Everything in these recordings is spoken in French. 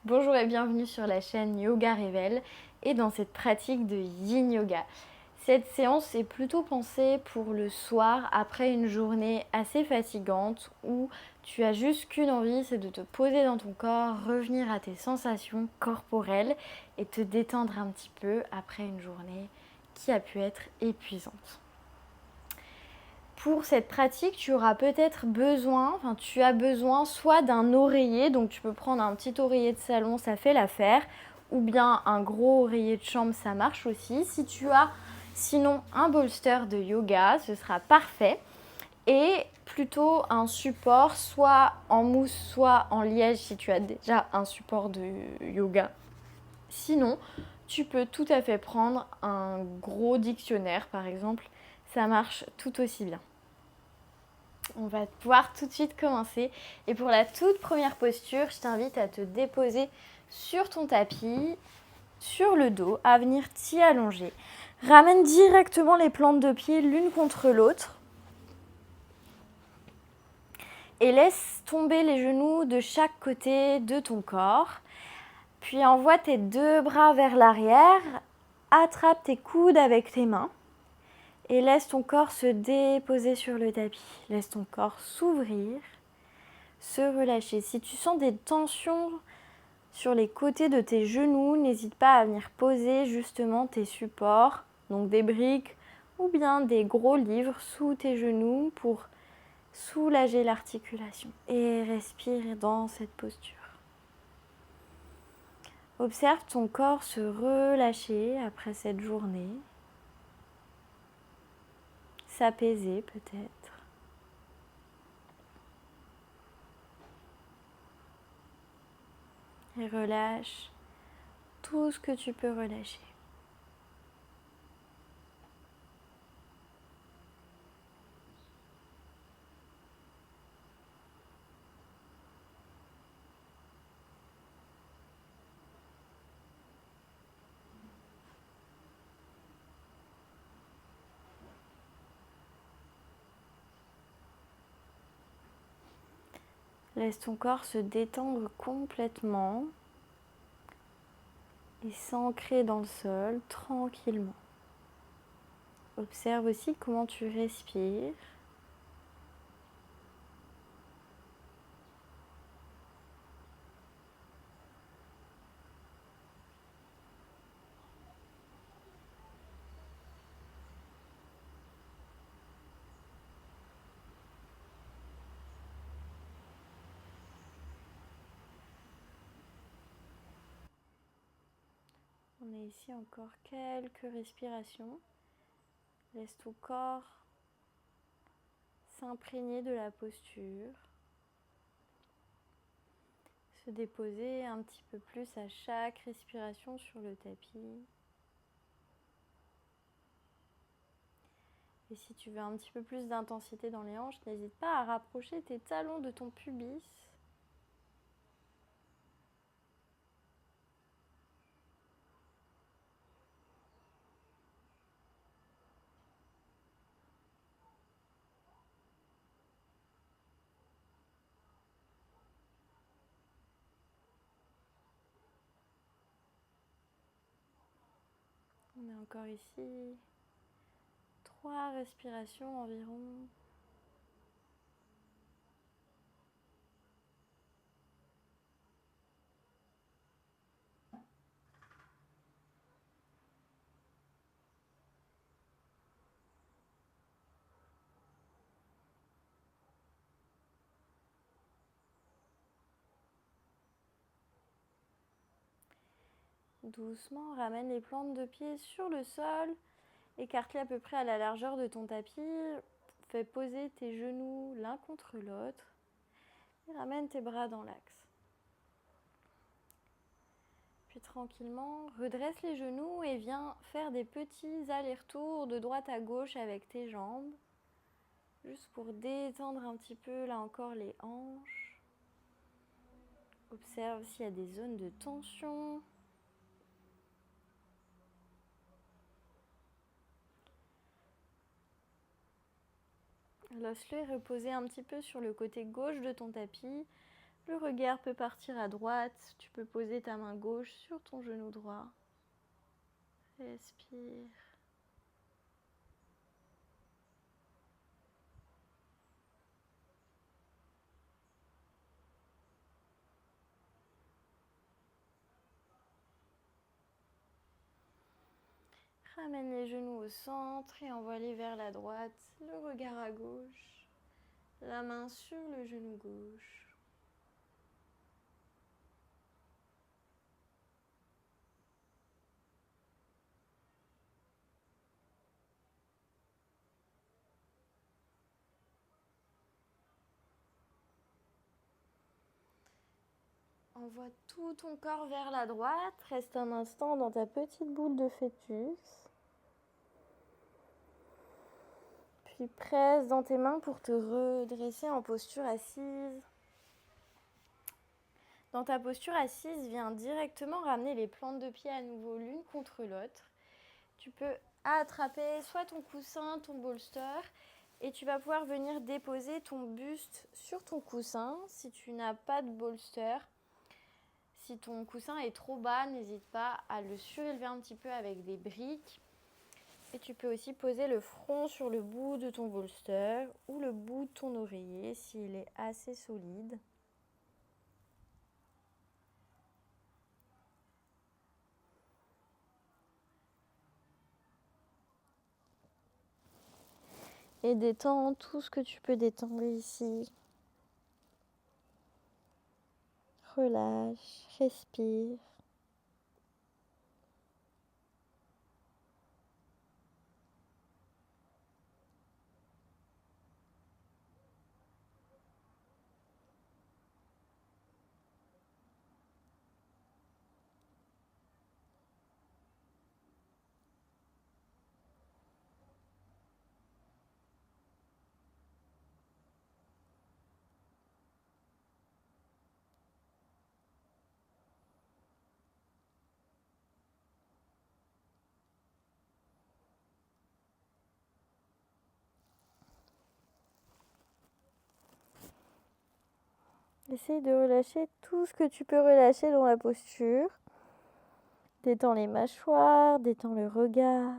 Bonjour et bienvenue sur la chaîne Yoga Révèle et dans cette pratique de Yin Yoga. Cette séance est plutôt pensée pour le soir après une journée assez fatigante où tu as juste qu'une envie, c'est de te poser dans ton corps, revenir à tes sensations corporelles et te détendre un petit peu après une journée qui a pu être épuisante. Pour cette pratique, tu auras peut-être besoin, tu as besoin soit d'un oreiller, donc tu peux prendre un petit oreiller de salon, ça fait l'affaire, ou bien un gros oreiller de chambre, ça marche aussi. Si tu as sinon un bolster de yoga, ce sera parfait. Et plutôt un support, soit en mousse, soit en liège si tu as déjà un support de yoga. Sinon, tu peux tout à fait prendre un gros dictionnaire par exemple, ça marche tout aussi bien. On va pouvoir tout de suite commencer. Et pour la toute première posture, je t'invite à te déposer sur ton tapis, sur le dos, à venir t'y allonger. Ramène directement les plantes de pied l'une contre l'autre. Et laisse tomber les genoux de chaque côté de ton corps. Puis envoie tes deux bras vers l'arrière. Attrape tes coudes avec tes mains. Et laisse ton corps se déposer sur le tapis. Laisse ton corps s'ouvrir. Se relâcher. Si tu sens des tensions sur les côtés de tes genoux, n'hésite pas à venir poser justement tes supports, donc des briques ou bien des gros livres sous tes genoux pour soulager l'articulation. Et respire dans cette posture. Observe ton corps se relâcher après cette journée, s'apaiser peut-être. Et relâche tout ce que tu peux relâcher. Laisse ton corps se détendre complètement et s'ancrer dans le sol tranquillement. Observe aussi comment tu respires. On est ici encore quelques respirations. Laisse ton corps s'imprégner de la posture. Se déposer un petit peu plus à chaque respiration sur le tapis. Et si tu veux un petit peu plus d'intensité dans les hanches, n'hésite pas à rapprocher tes talons de ton pubis. On est encore ici. 3 respirations environ. Doucement, ramène les plantes de pied sur le sol. Écarte-les à peu près à la largeur de ton tapis. Fais poser tes genoux l'un contre l'autre. Et ramène tes bras dans l'axe. Puis tranquillement, redresse les genoux et viens faire des petits allers-retours de droite à gauche avec tes jambes. Juste pour détendre un petit peu, là encore, les hanches. Observe s'il y a des zones de tension. Laisse-les reposer un petit peu sur le côté gauche de ton tapis. Le regard peut partir à droite. Tu peux poser ta main gauche sur ton genou droit. Respire. Ramène les genoux au centre et envoie-les vers la droite. Le regard à gauche. La main sur le genou gauche. Envoie tout ton corps vers la droite. Reste un instant dans ta petite boule de fœtus. Puis presse dans tes mains pour te redresser en posture assise. Dans ta posture assise, viens directement ramener les plantes de pied à nouveau l'une contre l'autre. Tu peux attraper soit ton coussin, ton bolster, et tu vas pouvoir venir déposer ton buste sur ton coussin si tu n'as pas de bolster. Si ton coussin est trop bas, n'hésite pas à le surélever un petit peu avec des briques. Et tu peux aussi poser le front sur le bout de ton bolster ou le bout de ton oreiller s'il est assez solide. Et détends tout ce que tu peux détendre ici. Relâche, respire. Essaye de relâcher tout ce que tu peux relâcher dans la posture. Détends les mâchoires, détends le regard.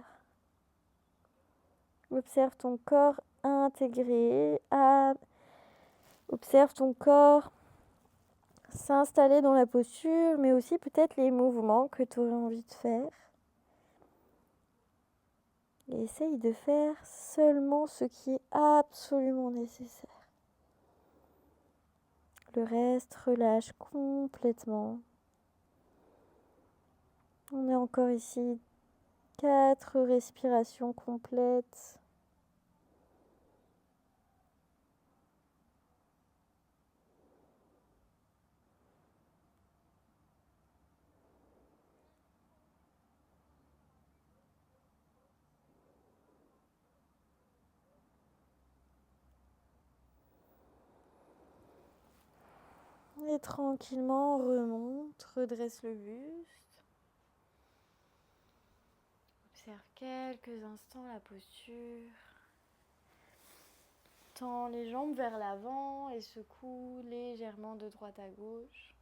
Observe ton corps intégré. Observe ton corps s'installer dans la posture, mais aussi peut-être les mouvements que tu aurais envie de faire. Et essaye de faire seulement ce qui est absolument nécessaire. Le reste, relâche complètement. On est encore ici 4 respirations complètes. Et tranquillement, remonte, redresse le buste. Observe quelques instants la posture. Tends les jambes vers l'avant et secoue légèrement de droite à gauche.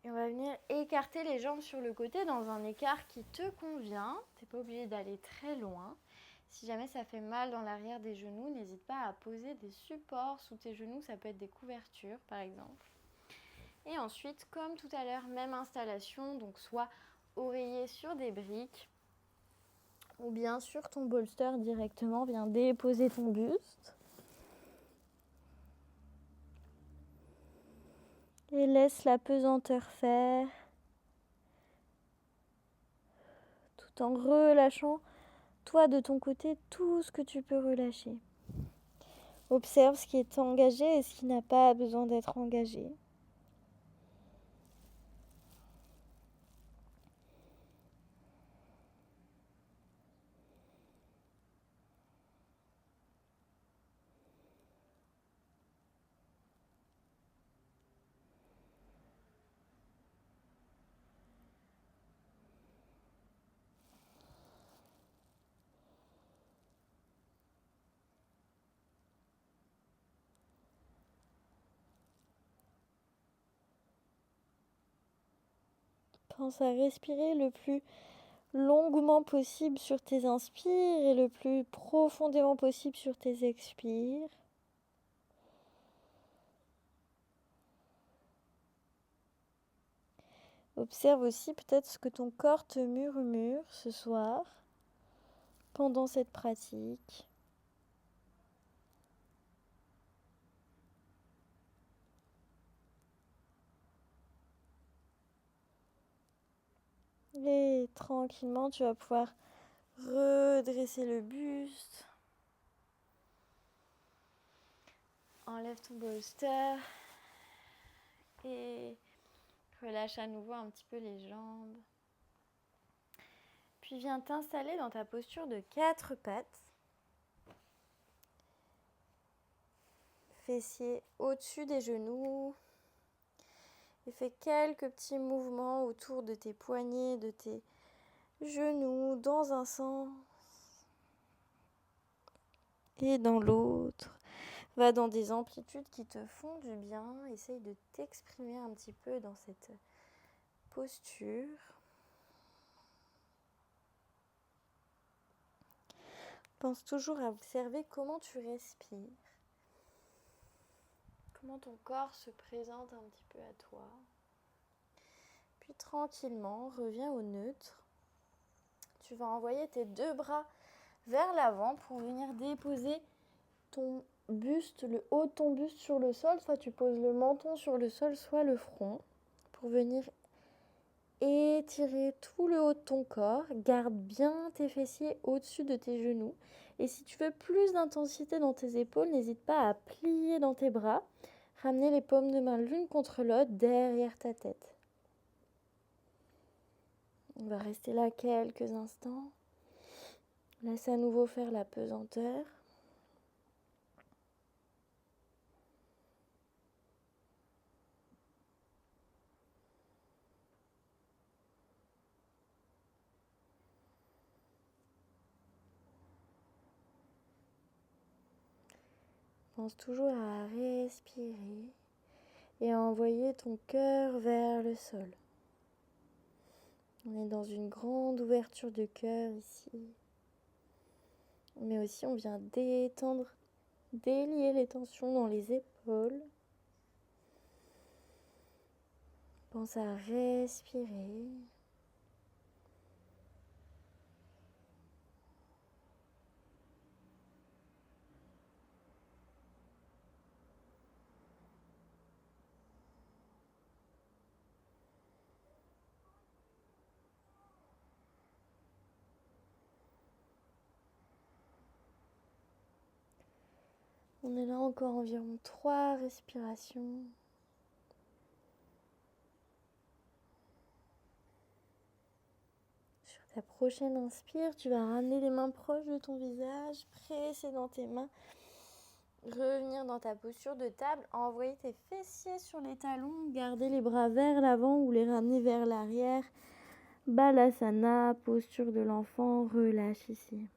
Et on va venir écarter les jambes sur le côté dans un écart qui te convient. Tu n'es pas obligé d'aller très loin. Si jamais ça fait mal dans l'arrière des genoux, n'hésite pas à poser des supports sous tes genoux. Ça peut être des couvertures par exemple. Et ensuite, comme tout à l'heure, même installation. Donc soit oreiller sur des briques ou bien sur ton bolster directement. Viens déposer ton buste. Et laisse la pesanteur faire. Tout en relâchant, toi de ton côté, tout ce que tu peux relâcher. Observe ce qui est engagé et ce qui n'a pas besoin d'être engagé. Pense à respirer le plus longuement possible sur tes inspires et le plus profondément possible sur tes expires. Observe aussi peut-être ce que ton corps te murmure ce soir pendant cette pratique. Et tranquillement, tu vas pouvoir redresser le buste. Enlève ton bolster et relâche à nouveau un petit peu les jambes. Puis viens t'installer dans ta posture de 4 pattes. Fessiers au-dessus des genoux. Et fais quelques petits mouvements autour de tes poignets, de tes genoux, dans un sens et dans l'autre. Va dans des amplitudes qui te font du bien. Essaye de t'exprimer un petit peu dans cette posture. Pense toujours à observer comment tu respires. Comment ton corps se présente un petit peu à toi. Puis tranquillement, reviens au neutre. Tu vas envoyer tes 2 bras vers l'avant pour venir déposer ton buste, le haut de ton buste sur le sol. Soit tu poses le menton sur le sol, soit le front. Pour venir étirer tout le haut de ton corps. Garde bien tes fessiers au-dessus de tes genoux. Et si tu veux plus d'intensité dans tes épaules, n'hésite pas à plier dans tes bras. Ramener les paumes de main l'une contre l'autre derrière ta tête. On va rester là quelques instants. Laisse à nouveau faire la pesanteur. Pense toujours à respirer et à envoyer ton cœur vers le sol. On est dans une grande ouverture de cœur ici. Mais aussi on vient détendre, délier les tensions dans les épaules. Pense à respirer. On est là encore environ 3 respirations. Sur ta prochaine inspire, tu vas ramener les mains proches de ton visage, presser dans tes mains. Revenir dans ta posture de table, envoyer tes fessiers sur les talons, garder les bras vers l'avant ou les ramener vers l'arrière. Balasana, posture de l'enfant, relâche ici.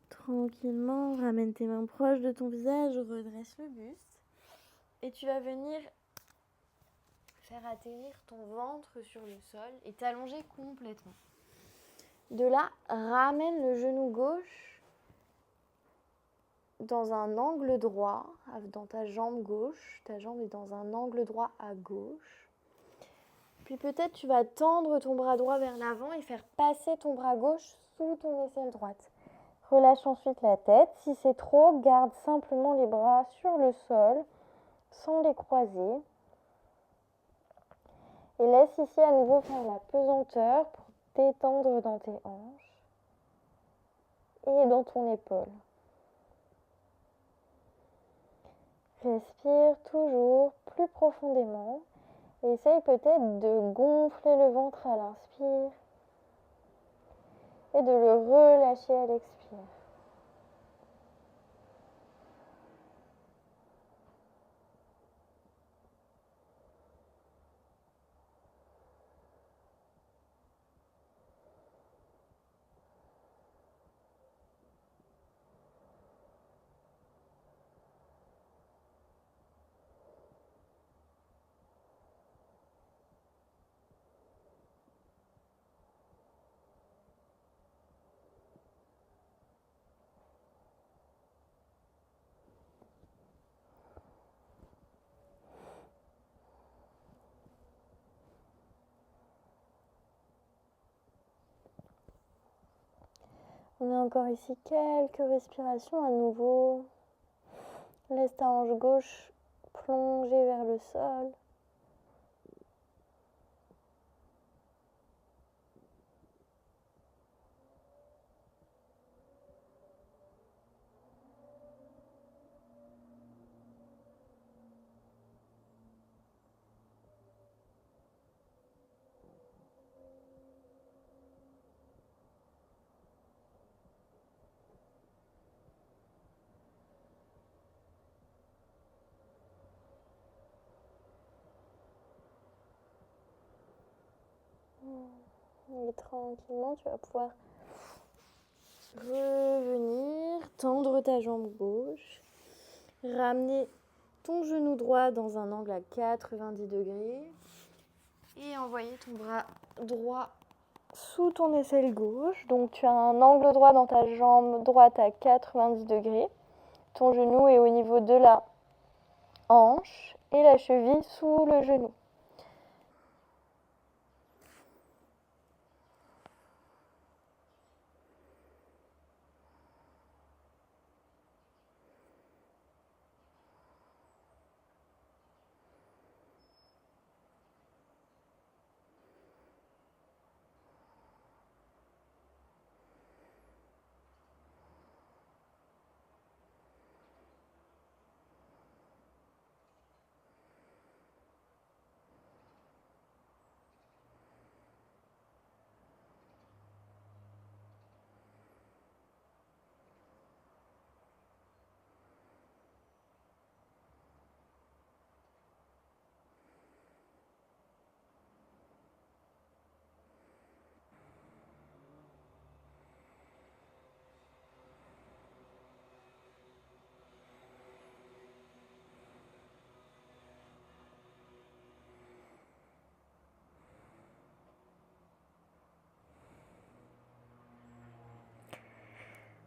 Tranquillement, ramène tes mains proches de ton visage, redresse le buste. Et tu vas venir faire atterrir ton ventre sur le sol et t'allonger complètement. De là, ramène le genou gauche dans un angle droit, dans ta jambe gauche. Ta jambe est dans un angle droit à gauche. Puis peut-être tu vas tendre ton bras droit vers l'avant et faire passer ton bras gauche sous ton aisselle droite. Relâche ensuite la tête. Si c'est trop, garde simplement les bras sur le sol sans les croiser. Et laisse ici à nouveau faire la pesanteur pour détendre dans tes hanches et dans ton épaule. Respire toujours plus profondément et essaye peut-être de gonfler le ventre à l'inspire et de le relâcher à l'expire. On a encore ici quelques respirations à nouveau. Laisse ta hanche gauche plonger vers le sol. Et tranquillement, tu vas pouvoir revenir, tendre ta jambe gauche, ramener ton genou droit dans un angle à 90 degrés et envoyer ton bras droit sous ton aisselle gauche. Donc tu as un angle droit dans ta jambe droite à 90 degrés. Ton genou est au niveau de la hanche et la cheville sous le genou.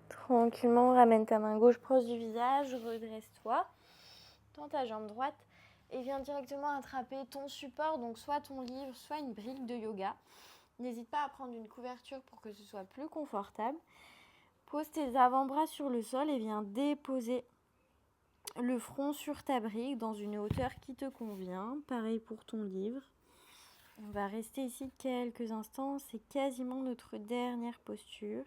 Tranquillement, ramène ta main gauche proche du visage, redresse-toi, tends ta jambe droite et viens directement attraper ton support, donc soit ton livre, soit une brique de yoga. N'hésite pas à prendre une couverture pour que ce soit plus confortable. Pose tes avant-bras sur le sol et viens déposer le front sur ta brique dans une hauteur qui te convient. Pareil pour ton livre. On va rester ici quelques instants, c'est quasiment notre dernière posture.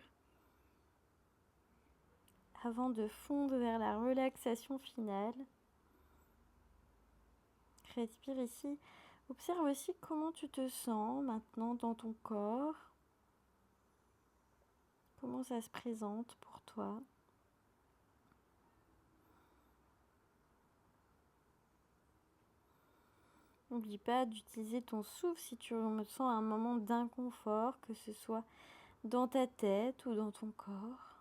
Avant de fondre vers la relaxation finale. Respire ici. Observe aussi comment tu te sens maintenant dans ton corps. Comment ça se présente pour toi. N'oublie pas d'utiliser ton souffle si tu ressens un moment d'inconfort, que ce soit dans ta tête ou dans ton corps.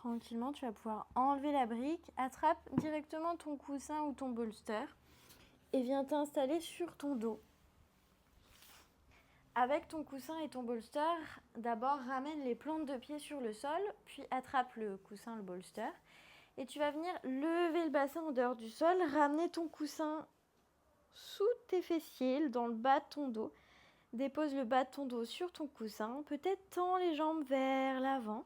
Tranquillement, tu vas pouvoir enlever la brique, attrape directement ton coussin ou ton bolster et viens t'installer sur ton dos. Avec ton coussin et ton bolster, d'abord ramène les plantes de pied sur le sol, puis attrape le coussin, le bolster. Et tu vas venir lever le bassin en dehors du sol, ramener ton coussin sous tes fessiers, dans le bas de ton dos. Dépose le bas de ton dos sur ton coussin, peut-être tends les jambes vers l'avant.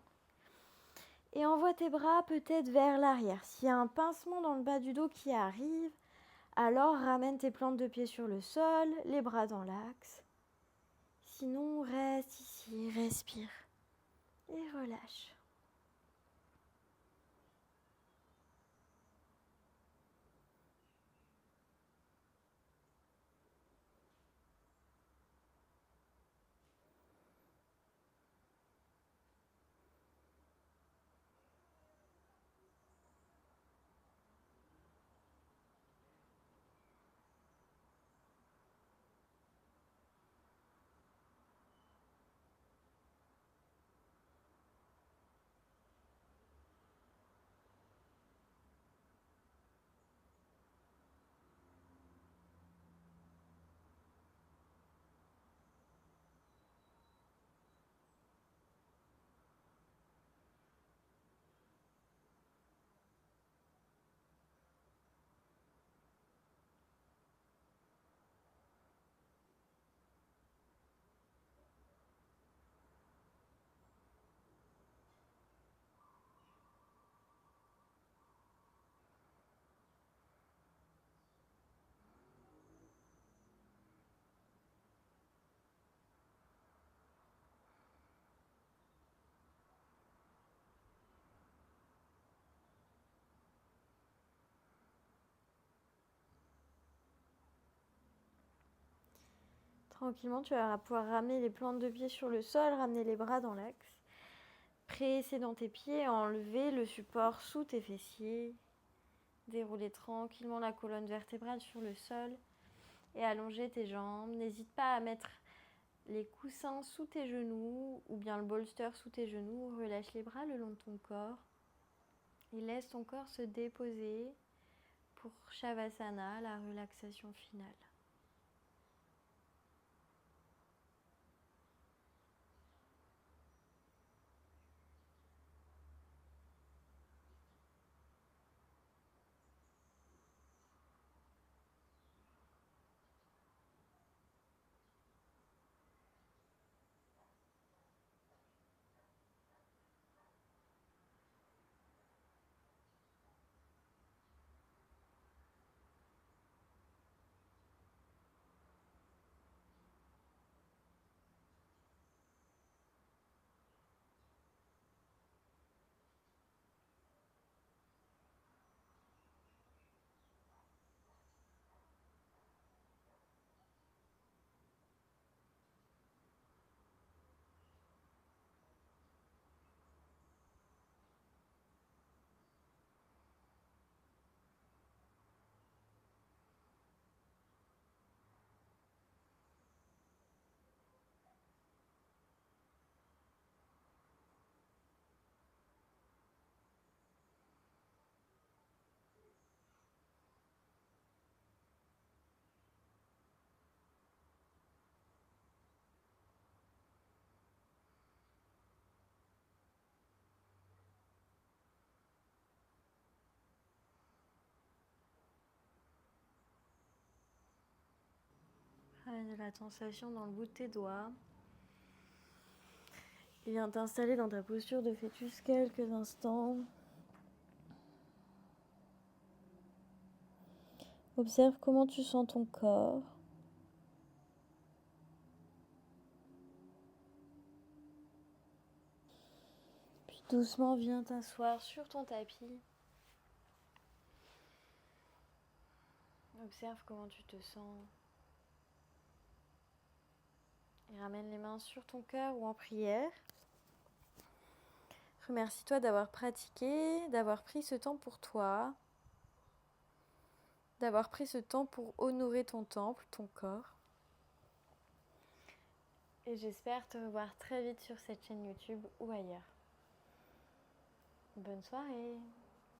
Et envoie tes bras peut-être vers l'arrière. S'il y a un pincement dans le bas du dos qui arrive, alors ramène tes plantes de pied sur le sol, les bras dans l'axe. Sinon, reste ici, respire et relâche. Tranquillement, tu vas pouvoir ramener les plantes de pied sur le sol, ramener les bras dans l'axe. Presser dans tes pieds, enlever le support sous tes fessiers. Dérouler tranquillement la colonne vertébrale sur le sol et allonger tes jambes. N'hésite pas à mettre les coussins sous tes genoux ou bien le bolster sous tes genoux. Relâche les bras le long de ton corps et laisse ton corps se déposer pour Shavasana, la relaxation finale. Ramène de la sensation dans le bout de tes doigts. Et viens t'installer dans ta posture de fœtus quelques instants. Observe comment tu sens ton corps. Puis doucement, viens t'asseoir sur ton tapis. Observe comment tu te sens. Et ramène les mains sur ton cœur ou en prière. Remercie-toi d'avoir pratiqué, d'avoir pris ce temps pour toi, d'avoir pris ce temps pour honorer ton temple, ton corps. Et j'espère te revoir très vite sur cette chaîne YouTube ou ailleurs. Bonne soirée!